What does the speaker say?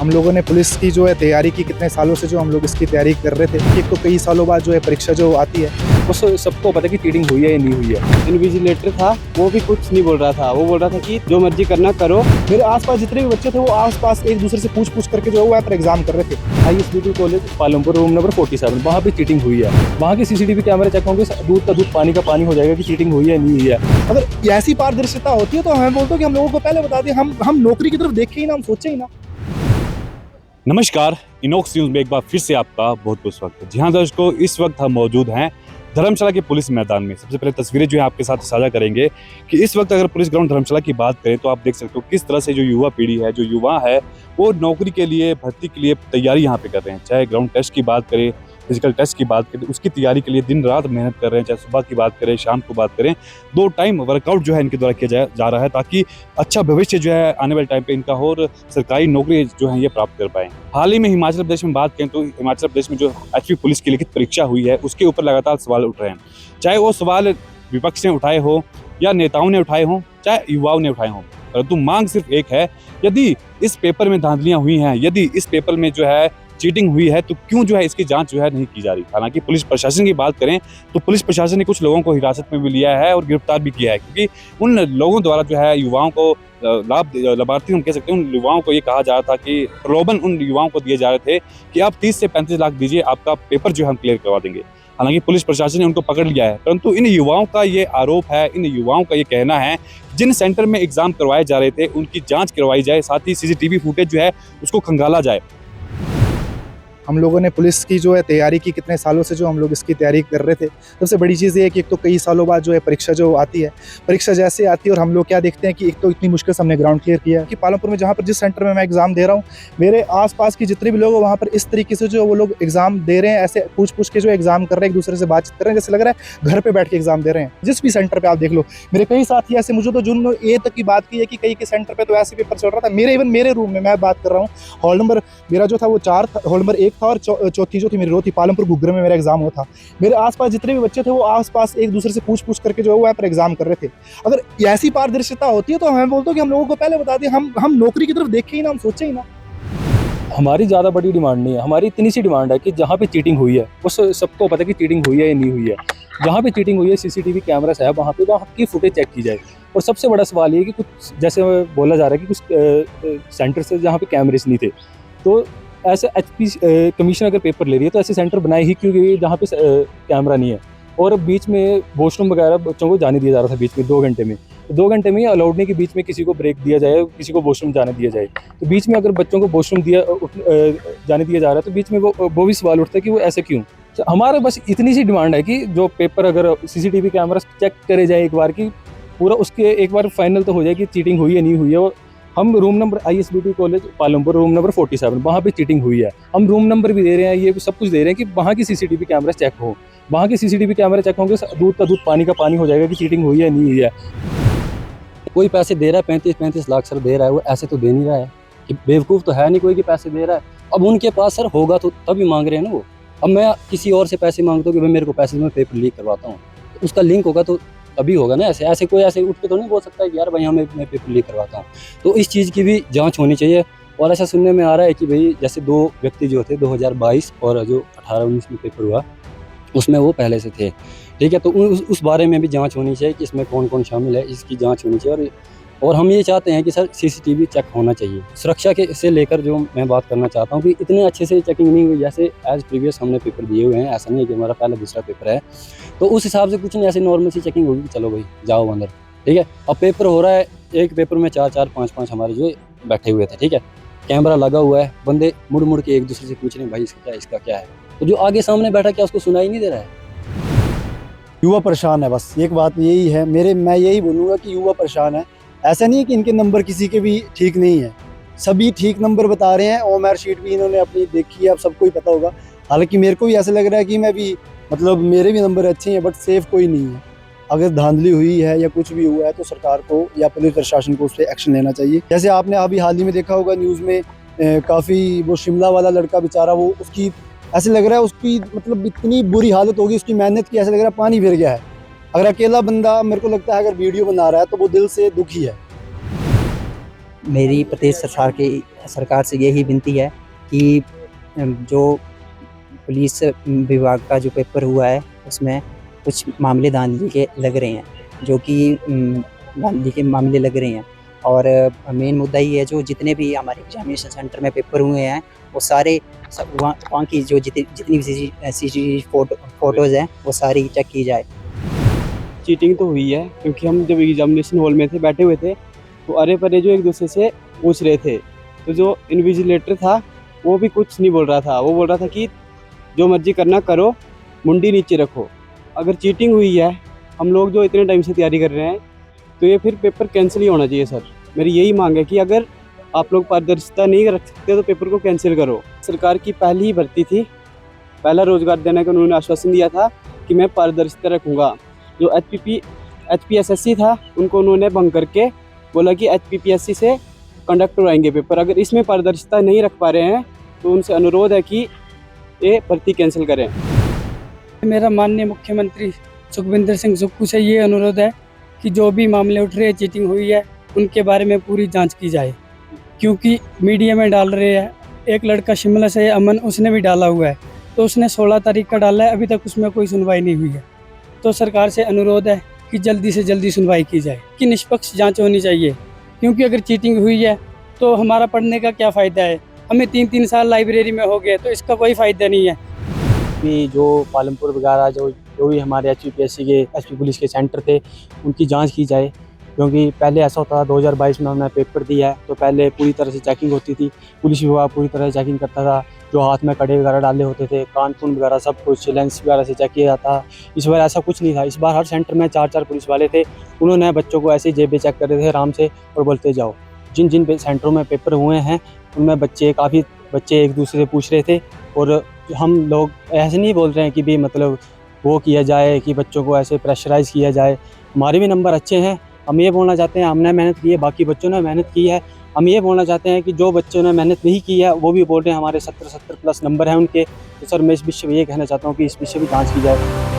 हम लोगों ने पुलिस की जो है तैयारी की, कितने सालों से जो हम लोग इसकी तैयारी कर रहे थे। एक तो कई सालों बाद जो है परीक्षा जो आती है, उस सबको पता है कि चीटिंग हुई है या नहीं हुई है। इन्विजिलेटर था, वो भी कुछ नहीं बोल रहा था। वो बोल रहा था कि जो मर्जी करना करो। मेरे आसपास जितने भी बच्चे थे वो आसपास एक दूसरे से पूछ करके जो है वहाँ पर एग्जाम कर रहे थे। ISBT college Palampur room number 47 वहाँ पे चीटिंग हुई है। वहाँ के CCTV कैमरे चेक होंगे, दूध का दूध पानी का पानी हो जाएगा कि चीटिंग हुई है नहीं हुई है। अगर ऐसी पारदर्शिता होती है तो हमें बोलते कि हम लोगों को पहले बता दें, हम नौकरी की तरफ देखें ही ना, हम सोचे ही ना। नमस्कार, इनॉक्स न्यूज में एक बार फिर से आपका बहुत बहुत स्वागत है। जी हाँ दर्शकों, इस वक्त हम मौजूद हैं धर्मशाला के पुलिस मैदान में। सबसे पहले तस्वीरें जो है आपके साथ साझा करेंगे कि इस वक्त अगर पुलिस ग्राउंड धर्मशाला की बात करें तो आप देख सकते हो किस तरह से जो युवा पीढ़ी है, जो युवा है, वो नौकरी के लिए, भर्ती के लिए तैयारी यहाँ पे कर रहे हैं। चाहे ग्राउंड टेस्ट की बात करें, फिजिकल टेस्ट की बात करें, उसकी तैयारी के लिए दिन रात मेहनत कर रहे हैं। चाहे सुबह की बात करें, शाम को बात करें, 2 टाइम वर्कआउट जो है इनके द्वारा किया जा रहा है ताकि अच्छा भविष्य जो है आने वाले टाइम पे इनका और सरकारी नौकरी जो है ये प्राप्त कर पाएं। हाल ही में हिमाचल प्रदेश में बात करें तो हिमाचल प्रदेश में जो HV पुलिस की लिखित परीक्षा हुई है उसके ऊपर लगातार सवाल उठ रहे हैं। चाहे वो सवाल विपक्ष ने उठाए हो या नेताओं ने उठाए हों, चाहे युवाओं ने उठाए हों, परंतु मांग सिर्फ एक है, यदि इस पेपर में धांधलियां हुई हैं, यदि इस पेपर में जो है चीटिंग हुई है तो क्यों जो है इसकी जांच जो है नहीं की जा रही। हालांकि पुलिस प्रशासन की बात करें तो पुलिस प्रशासन ने कुछ लोगों को हिरासत में भी लिया है और गिरफ्तार भी किया है, क्योंकि उन लोगों द्वारा जो है युवाओं को लाभार्थी हम कह सकते हैं, उन युवाओं को ये कहा जा रहा था कि प्रलोभन उन युवाओं को दिए जा रहे थे कि आप 30 से 35 लाख दीजिए, आपका पेपर जो है हम क्लियर करवा देंगे। हालांकि पुलिस प्रशासन ने उनको पकड़ लिया है, परंतु इन युवाओं का ये आरोप है, इन युवाओं का ये कहना है जिन सेंटर में एग्जाम करवाए जा रहे थे उनकी जांच करवाई जाए, साथ ही CCTV फुटेज जो है उसको खंगाला जाए। हम लोगों ने पुलिस की जो है तैयारी की, कितने सालों से जो हम लोग इसकी तैयारी कर रहे थे। सबसे बड़ी चीज़ ये है कि एक तो कई सालों बाद जो है परीक्षा जो आती है, परीक्षा जैसे आती है और हम लोग क्या देखते हैं कि एक तो इतनी मुश्किल से हमने ग्राउंड क्लियर किया है कि पालमपुर में जहाँ पर जिस सेंटर में मैं एग्जाम दे रहा हूँ, मेरे आसपास के जितने भी लोग हैं वहाँ पर इस तरीके से जो वो लोग एग्जाम दे रहे हैं, ऐसे पूछ के जो एग्जाम कर रहे हैं, एक दूसरे से बातचीत कर रहे हैं, जैसे लग रहा है घर पर बैठ के एग्जाम दे रहे हैं। जिस भी सेंटर पर आप देख लो, मेरे कई साथी ऐसे मुझे तो जिन्होंने ए तक की बात की है कि कई के सेंटर पर तो ऐसे पेपर चल रहा था। मेरे रूम में मैं बात कर रहा हूँ, हॉल नंबर मेरा जो था वो 4 था, हॉल नंबर 1 था और चौथी जो थी मेरी रो थी। पालमपुर घुग्गर में मेरा एग्जाम हुआ था। मेरे आसपास जितने भी बच्चे थे वो आसपास एक दूसरे से पूछ करके जो है वहाँ पर एग्जाम कर रहे थे। अगर ऐसी पारदर्शिता होती है तो हमें बोलते कि हम लोगों को पहले बता दें, हम नौकरी की तरफ देखें ही ना, हम सोचे ही ना। हमारी ज़्यादा बड़ी डिमांड नहीं है, हमारी इतनी सी डिमांड है कि जहाँ पे चीटिंग हुई है उस सबको पता है कि चीटिंग हुई है या नहीं हुई है। जहाँ पे चीटिंग हुई है CCTV कैमरास है, वहाँ की फुटेज चेक की जाए। और सबसे बड़ा सवाल ये है कि कुछ जैसे बोला जा रहा है कि कुछ सेंटर से जहाँ पे कैमरेस नहीं थे, तो ऐसे HP कमीशन अगर पेपर ले रही है तो ऐसे सेंटर बनाए ही क्योंकि जहाँ पे कैमरा नहीं है। और बीच में वॉशरूम वगैरह बच्चों को जाने दिया जा रहा था बीच में 2 घंटे में, 2 घंटे में अलाउड नहीं कि बीच में किसी को ब्रेक दिया जाए, किसी को वॉशरूम जाने दिया जाए। तो बीच में अगर बच्चों को वॉशरूम जाने दिया जा रहा है तो बीच में वो भी सवाल उठता है कि वो ऐसे क्यों। तो हमारे बस इतनी सी डिमांड है कि जो पेपर अगर CCTV कैमरा चेक करे जाए एक बार, कि पूरा उसके एक बार फाइनल तो हो जाए कि चीटिंग हुई है नहीं हुई है। हम room number ISBT college Palampur room number 47 वहाँ पे चीटिंग हुई है, हम रूम नंबर भी दे रहे हैं, ये भी सब कुछ दे रहे हैं कि वहाँ की CCTV कैमरा चेक हो। वहाँ के CCTV कैमरा चेक होंगे, दूध का दूध पानी का पानी हो जाएगा कि चीटिंग हुई है नहीं हुई है। कोई पैसे दे रहा है, 35 लाख सर दे रहा है, वो ऐसे तो दे नहीं रहा है कि बेवकूफ़ तो है नहीं कोई कि पैसे दे रहा है। अब उनके पास सर होगा तो तभी मांग रहे हैं ना वो। अब मैं किसी और से पैसे मांगता हूँ कि भाई मेरे को पैसे, मैं पेपर लीक करवाता हूँ, उसका लिंक होगा तो तभी होगा ना। ऐसे कोई ऐसे उठ के तो नहीं बोल सकता है कि यार भाई मैं पेपर लीक करवाता हूँ। तो इस चीज़ की भी जांच होनी चाहिए। और ऐसा सुनने में आ रहा है कि भाई जैसे 2 व्यक्ति जो थे 2022 और जो 18-19 में पेपर हुआ उसमें वो पहले से थे, ठीक है। तो उस बारे में भी जांच होनी चाहिए कि इसमें कौन कौन शामिल है, इसकी जांच होनी चाहिए। और हम ये चाहते हैं कि सर CCTV चेक होना चाहिए। सुरक्षा के से लेकर जो मैं बात करना चाहता हूँ कि इतने अच्छे से चेकिंग नहीं हुई जैसे एज प्रीवियस हमने पेपर दिए हुए हैं। ऐसा नहीं है कि हमारा पहला दूसरा पेपर है तो उस हिसाब से कुछ नहीं, ऐसे नॉर्मल सी चेकिंग होगी कि चलो भाई जाओ अंदर, ठीक है। अब पेपर हो रहा है, एक पेपर में 4-4 5-5 हमारे जो बैठे हुए थे, ठीक है। कैमरा लगा हुआ है, बंदे मुड़ के एक दूसरे से पूछ रहे हैं भाई इसका क्या है। तो जो आगे सामने बैठा क्या उसको सुनाई नहीं दे रहा है। युवा परेशान है, बस एक बात यही है मैं यही बोलूँगा कि युवा परेशान है। ऐसा नहीं है कि इनके नंबर किसी के भी ठीक नहीं है, सभी ठीक नंबर बता रहे हैं। OMR शीट भी इन्होंने अपनी देखी है, अब सबको ही पता होगा। हालांकि मेरे को भी ऐसा लग रहा है कि मैं भी मेरे भी नंबर अच्छे हैं, बट सेफ कोई नहीं है। अगर धांधली हुई है या कुछ भी हुआ है तो सरकार को या पुलिस प्रशासन को उस पर एक्शन लेना चाहिए। जैसे आपने अभी हाल ही में देखा होगा न्यूज़ में, काफ़ी वो शिमला वाला लड़का बेचारा, वो उसकी ऐसे लग रहा है उसकी इतनी बुरी हालत होगी उसकी मेहनत की, ऐसे लग रहा है पानी फिर गया है। अगर अकेला बंदा, मेरे को लगता है अगर वीडियो बना रहा है तो वो दिल से दुखी है। मेरी प्रदेश सरकार से यही विनती है कि जो पुलिस विभाग का जो पेपर हुआ है उसमें कुछ मामले धांधली के लग रहे हैं, जो कि धांधली के मामले लग रहे हैं। और मेन मुद्दा ये है, जो जितने भी हमारे एग्जामिनेशन सेंटर में पेपर हुए हैं वो सारे वहाँ की जो जितनी भी CCTV फोटोज़ हैं वो सारी चेक की जाए। चीटिंग तो हुई है, क्योंकि हम जब एग्जामिनेशन हॉल में थे, बैठे हुए थे, तो अरे परे जो एक दूसरे से पूछ रहे थे, तो जो इन्विजिलेटर था वो भी कुछ नहीं बोल रहा था। वो बोल रहा था कि जो मर्जी करना करो, मुंडी नीचे रखो। अगर चीटिंग हुई है, हम लोग जो इतने टाइम से तैयारी कर रहे हैं, तो ये फिर पेपर कैंसिल ही होना चाहिए सर। मेरी यही मांग है कि अगर आप लोग पारदर्शिता नहीं रख सकते तो पेपर को कैंसिल करो। सरकार की पहली ही भर्ती थी, पहला रोजगार देने का उन्होंने आश्वासन दिया था कि मैं पारदर्शिता रखूँगा। जो HPPSSC था उनको उन्होंने भंग करके बोला कि HPPSC से कंडक्ट करवाएंगे पेपर। अगर इसमें पारदर्शिता नहीं रख पा रहे हैं तो उनसे अनुरोध है कि ये भर्ती कैंसिल करें। मेरा माननीय मुख्यमंत्री सुखविंदर सिंह सुक्खू से ये अनुरोध है कि जो भी मामले उठ रहे हैं, चीटिंग हुई है, उनके बारे में पूरी जांच की जाए, क्योंकि मीडिया में डाल रहे हैं। एक लड़का शिमला से अमन, उसने भी डाला हुआ है, तो उसने 16 तारीख का डाला है, अभी तक उसमें कोई सुनवाई नहीं हुई है। तो सरकार से अनुरोध है कि जल्दी से जल्दी सुनवाई की जाए, कि निष्पक्ष जांच होनी चाहिए, क्योंकि अगर चीटिंग हुई है तो हमारा पढ़ने का क्या फ़ायदा है। हमें 3-3 साल लाइब्रेरी में हो गए, तो इसका कोई फ़ायदा नहीं है। भी जो पालमपुर वगैरह जो भी हमारे HPPSC के SP पुलिस के सेंटर थे, उनकी जांच की जाए, क्योंकि पहले ऐसा होता था 2022 में हमने पेपर दिया है तो पहले पूरी तरह से चेकिंग होती थी, पुलिस विभाग पूरी तरह से चेकिंग करता था। जो हाथ में कड़े वगैरह डाले होते थे, कानपून वगैरह सब कुछ, लेंस वगैरह से चेक किया जाता। इस बार ऐसा कुछ नहीं था। इस बार हर सेंटर में 4-4 पुलिस वाले थे, उन्होंने बच्चों को ऐसे ही जेबें चेक कर रहे थे आराम से और बोलते जाओ। जिन जिन सेंटरों में पेपर हुए हैं उनमें काफ़ी बच्चे एक दूसरे से पूछ रहे थे। और हम लोग ऐसे नहीं बोल रहे हैं कि भी मतलब वो किया जाए कि बच्चों को ऐसे प्रेशराइज़ किया जाए। हमारे भी नंबर अच्छे हैं, हम ये बोलना चाहते हैं हमने मेहनत की है, बाकी बच्चों ने मेहनत की है। हम ये बोलना चाहते हैं कि जो बच्चों ने मेहनत नहीं की है वो भी बोल रहे हैं हमारे 70 प्लस नंबर हैं उनके। तो सर मैं इस विषय में ये कहना चाहता हूँ कि इस विषय की जांच की जाए।